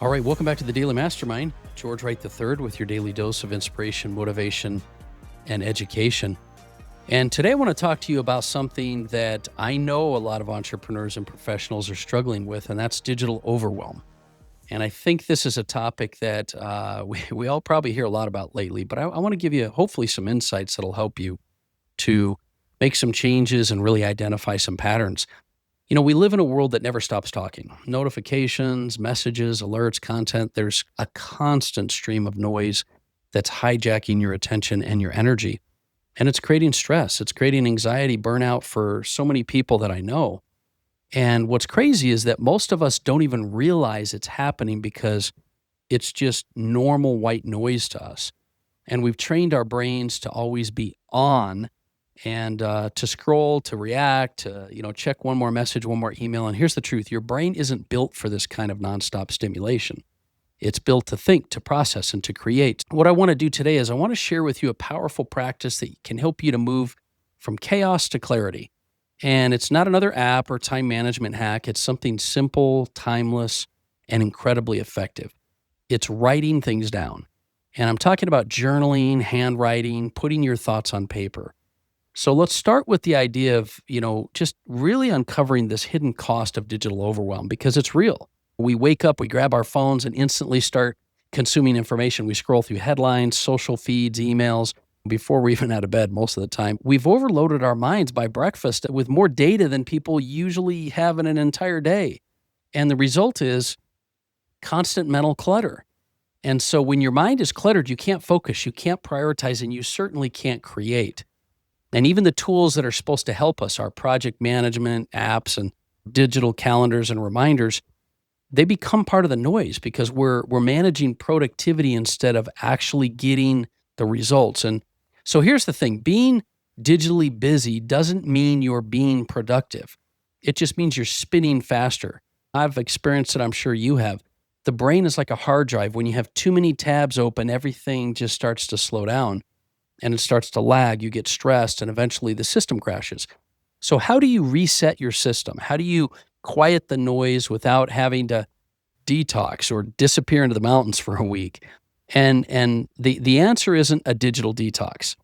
All right, welcome back to the Daily Mastermind. George Wright III with your daily dose of inspiration, motivation, and education. And today I want to talk to you about something that I know a lot of entrepreneurs and professionals are struggling with, and that's digital overwhelm. And I think this is a topic that we all probably hear a lot about lately, but I want to give you hopefully some insights that'll help you to make some changes and really identify some patterns. You know, we live in a world that never stops talking. Notifications, messages, alerts, content. There's a constant stream of noise that's hijacking your attention and your energy. And it's creating stress. It's creating anxiety, burnout for so many people that I know. And what's crazy is that most of us don't even realize it's happening because it's just normal white noise to us. And we've trained our brains to always be on and to scroll, to react, to check one more message, one more email. And here's the truth: your brain isn't built for this kind of nonstop stimulation. It's built to think, to process, and to create. What I want to do today is I want to share with you a powerful practice that can help you to move from chaos to clarity. And it's not another app or time management hack. It's something simple, timeless, and incredibly effective. It's writing things down. And I'm talking about journaling, handwriting, putting your thoughts on paper. So let's start with the idea of, just really uncovering this hidden cost of digital overwhelm, because it's real. We wake up, we grab our phones and instantly start consuming information. We scroll through headlines, social feeds, emails before we're even out of bed most of the time. We've overloaded our minds by breakfast with more data than people usually have in an entire day. And the result is constant mental clutter. And so when your mind is cluttered, you can't focus, you can't prioritize, and you certainly can't create. And even the tools that are supposed to help us, our project management apps and digital calendars and reminders, they become part of the noise because we're managing productivity instead of actually getting the results. And so here's the thing: being digitally busy doesn't mean you're being productive. It just means you're spinning faster. I've experienced it, I'm sure you have. The brain is like a hard drive. When you have too many tabs open, everything just starts to slow down. And it starts to lag, you get stressed, and eventually the system crashes. So how do you reset your system? How do you quiet the noise without having to detox or disappear into the mountains for a week? And the answer isn't a digital detox.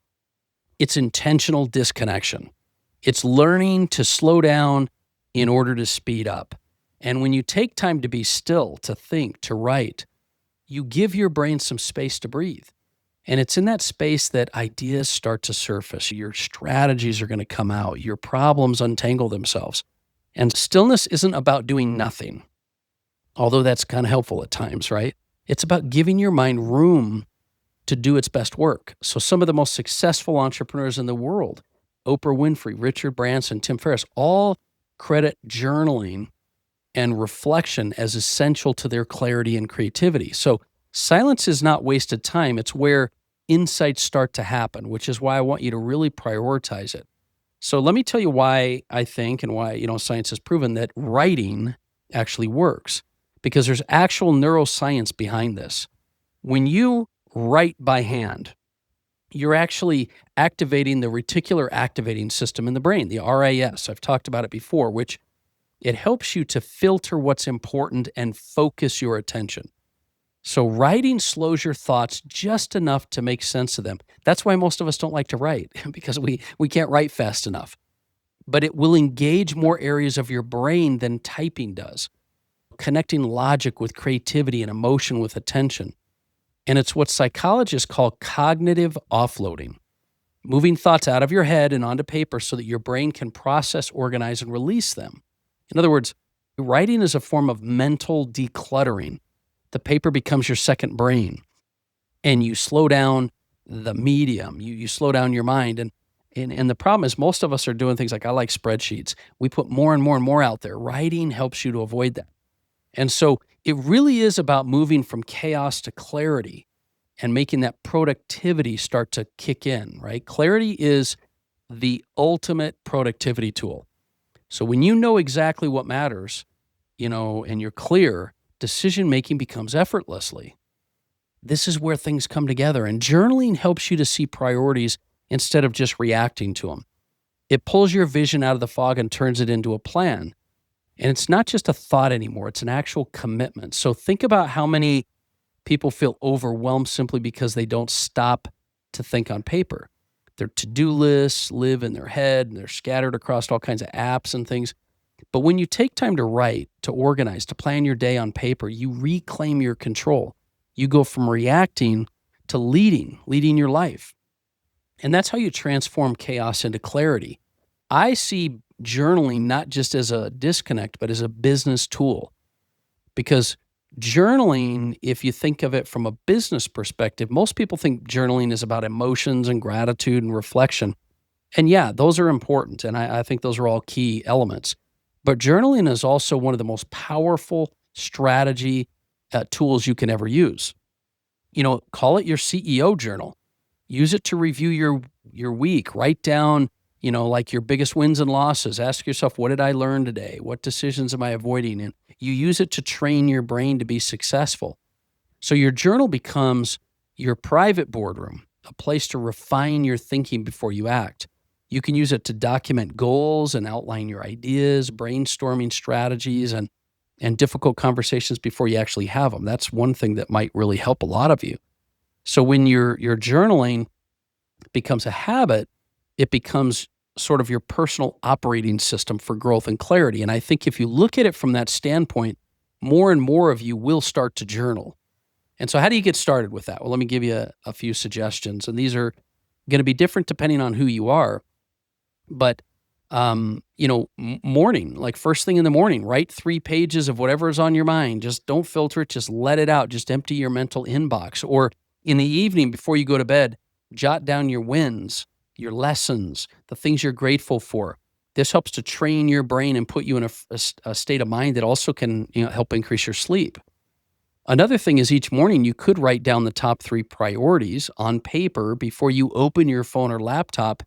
It's intentional disconnection. It's learning to slow down in order to speed up. And when you take time to be still, to think, to write, you give your brain some space to breathe. And it's in that space that ideas start to surface. Your strategies are going to come out. Your problems untangle themselves. And stillness isn't about doing nothing, although that's kind of helpful at times, right? It's about giving your mind room to do its best work. So some of the most successful entrepreneurs in the world, Oprah Winfrey, Richard Branson, Tim Ferriss, all credit journaling and reflection as essential to their clarity and creativity. So silence is not wasted time. It's where insights start to happen, which is why I want you to really prioritize it. So let me tell you why I think, and why, science has proven that writing actually works, because there's actual neuroscience behind this. When you write by hand, you're actually activating the reticular activating system in the brain, the RAS. I've talked about it before, which it helps you to filter what's important and focus your attention. So writing slows your thoughts just enough to make sense of them. That's why most of us don't like to write, because we can't write fast enough. But it will engage more areas of your brain than typing does, connecting logic with creativity and emotion with attention. And it's what psychologists call cognitive offloading, moving thoughts out of your head and onto paper so that your brain can process, organize, and release them. In other words, writing is a form of mental decluttering. The paper becomes your second brain, and you slow down the medium. You slow down your mind. And the problem is most of us are doing things like, I like spreadsheets. We put more and more and more out there. Writing helps you to avoid that. And so it really is about moving from chaos to clarity and making that productivity start to kick in, right? Clarity is the ultimate productivity tool. So when you know exactly what matters, and you're clear, decision-making becomes effortlessly. This is where things come together, and journaling helps you to see priorities instead of just reacting to them. It pulls your vision out of the fog and turns it into a plan. And it's not just a thought anymore, it's an actual commitment. So think about how many people feel overwhelmed simply because they don't stop to think on paper. Their to-do lists live in their head and they're scattered across all kinds of apps and things. But when you take time to write, to organize, to plan your day on paper, you reclaim your control. You go from reacting to leading your life. And that's how you transform chaos into clarity. I see journaling not just as a disconnect, but as a business tool. Because journaling, if you think of it from a business perspective, most people think journaling is about emotions and gratitude and reflection. And yeah, those are important. And I think those are all key elements. But journaling is also one of the most powerful strategy tools you can ever use. Call it your CEO journal. Use it to review your week. Write down, like your biggest wins and losses. Ask yourself, what did I learn today? What decisions am I avoiding? And you use it to train your brain to be successful. So your journal becomes your private boardroom, a place to refine your thinking before you act. You can use it to document goals and outline your ideas, brainstorming strategies, and difficult conversations before you actually have them. That's one thing that might really help a lot of you. So when your journaling becomes a habit, it becomes sort of your personal operating system for growth and clarity. And I think if you look at it from that standpoint, more and more of you will start to journal. And so how do you get started with that? Well, let me give you a few suggestions. And these are going to be different depending on who you are. But, morning, like first thing in the morning, write 3 pages of whatever is on your mind. Just don't filter it. Just let it out. Just empty your mental inbox. Or in the evening before you go to bed, jot down your wins, your lessons, the things you're grateful for. This helps to train your brain and put you in a state of mind that also can help increase your sleep. Another thing is each morning you could write down the top 3 priorities on paper before you open your phone or laptop.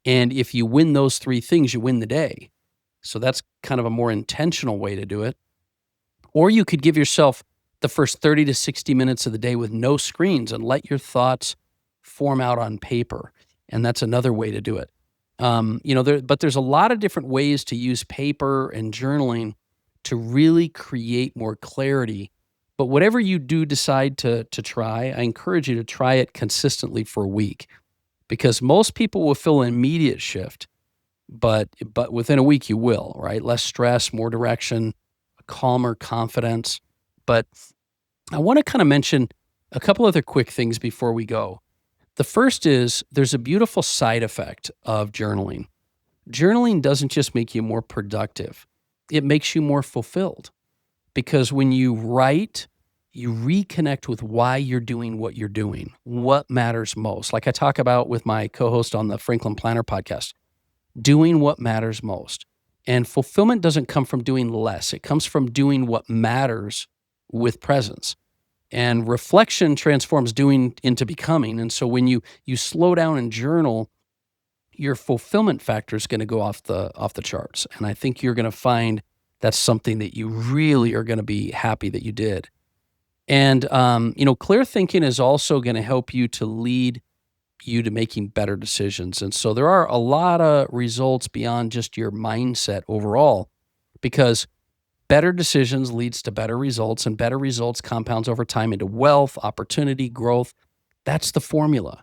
And if you win those 3 things, you win the day. So that's kind of a more intentional way to do it. Or you could give yourself the first 30 to 60 minutes of the day with no screens and let your thoughts form out on paper. And that's another way to do it. But there's a lot of different ways to use paper and journaling to really create more clarity. But whatever you do decide to try, I encourage you to try it consistently for a week, because most people will feel an immediate shift, but within a week you will, right? Less stress, more direction, calmer confidence. But I want to kind of mention a couple other quick things before we go. The first is there's a beautiful side effect of journaling. Journaling doesn't just make you more productive, it makes you more fulfilled. Because when you write, you reconnect with why you're doing what you're doing, what matters most. Like I talk about with my co-host on the Franklin Planner podcast, doing what matters most. And fulfillment doesn't come from doing less. It comes from doing what matters with presence. And reflection transforms doing into becoming. And so when you slow down and journal, your fulfillment factor is going to go off the charts. And I think you're going to find that's something that you really are going to be happy that you did. And, clear thinking is also going to help you to lead you to making better decisions. And so there are a lot of results beyond just your mindset overall, because better decisions leads to better results, and better results compounds over time into wealth, opportunity, growth. That's the formula.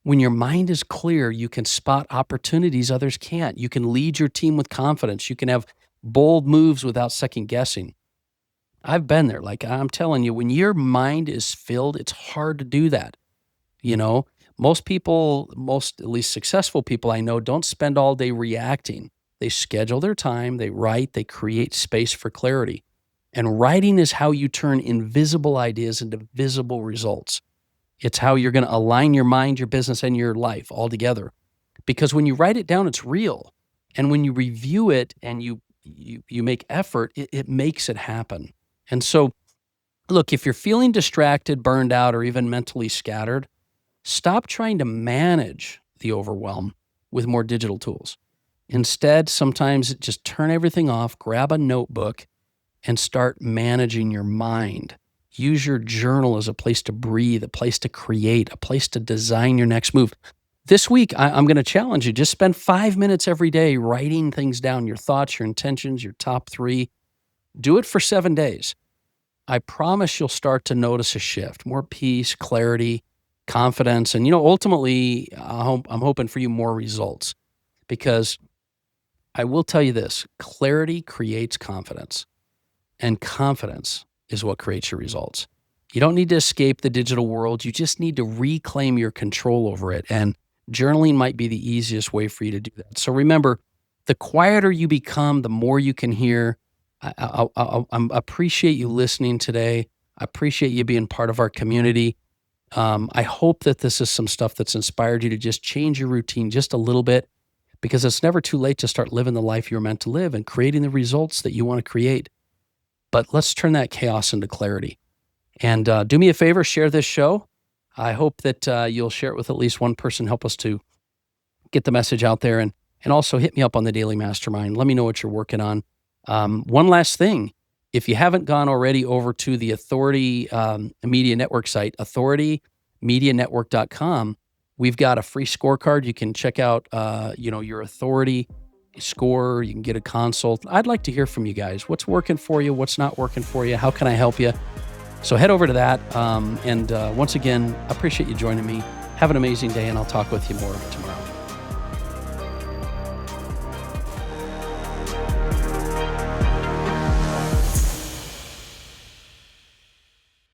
When your mind is clear, you can spot opportunities others can't. You can lead your team with confidence. You can have bold moves without second guessing. I've been there. Like I'm telling you, when your mind is filled, it's hard to do that. Most people, at least successful people I know, don't spend all day reacting. They schedule their time, they write, they create space for clarity. And writing is how you turn invisible ideas into visible results. It's how you're going to align your mind, your business, and your life all together. Because when you write it down, it's real. And when you review it and you make effort, it makes it happen. And so, look, if you're feeling distracted, burned out, or even mentally scattered, stop trying to manage the overwhelm with more digital tools. Instead, sometimes just turn everything off, grab a notebook, and start managing your mind. Use your journal as a place to breathe, a place to create, a place to design your next move. This week, I'm going to challenge you. Just spend 5 minutes every day writing things down, your thoughts, your intentions, your top 3. Do it for 7 days. I promise you'll start to notice a shift, more peace, clarity, confidence, and ultimately, I'm hoping for you more results, because I will tell you this: clarity creates confidence, and confidence is what creates your results. You don't need to escape the digital world. You just need to reclaim your control over it. And journaling might be the easiest way for you to do that. So remember, the quieter you become, the more you can hear. I appreciate you listening today. I appreciate you being part of our community. I hope that this is some stuff that's inspired you to just change your routine just a little bit, because it's never too late to start living the life you're meant to live and creating the results that you want to create. But let's turn that chaos into clarity. And do me a favor, share this show. I hope that you'll share it with at least one person, help us to get the message out there. And also hit me up on the Daily Mastermind. Let me know what you're working on. One last thing, if you haven't gone already over to the Authority Media Network site, authoritymedianetwork.com, we've got a free scorecard. You can check out, your authority score. You can get a consult. I'd like to hear from you guys. What's working for you? What's not working for you? How can I help you? So head over to that. And once again, I appreciate you joining me. Have an amazing day, and I'll talk with you more tomorrow.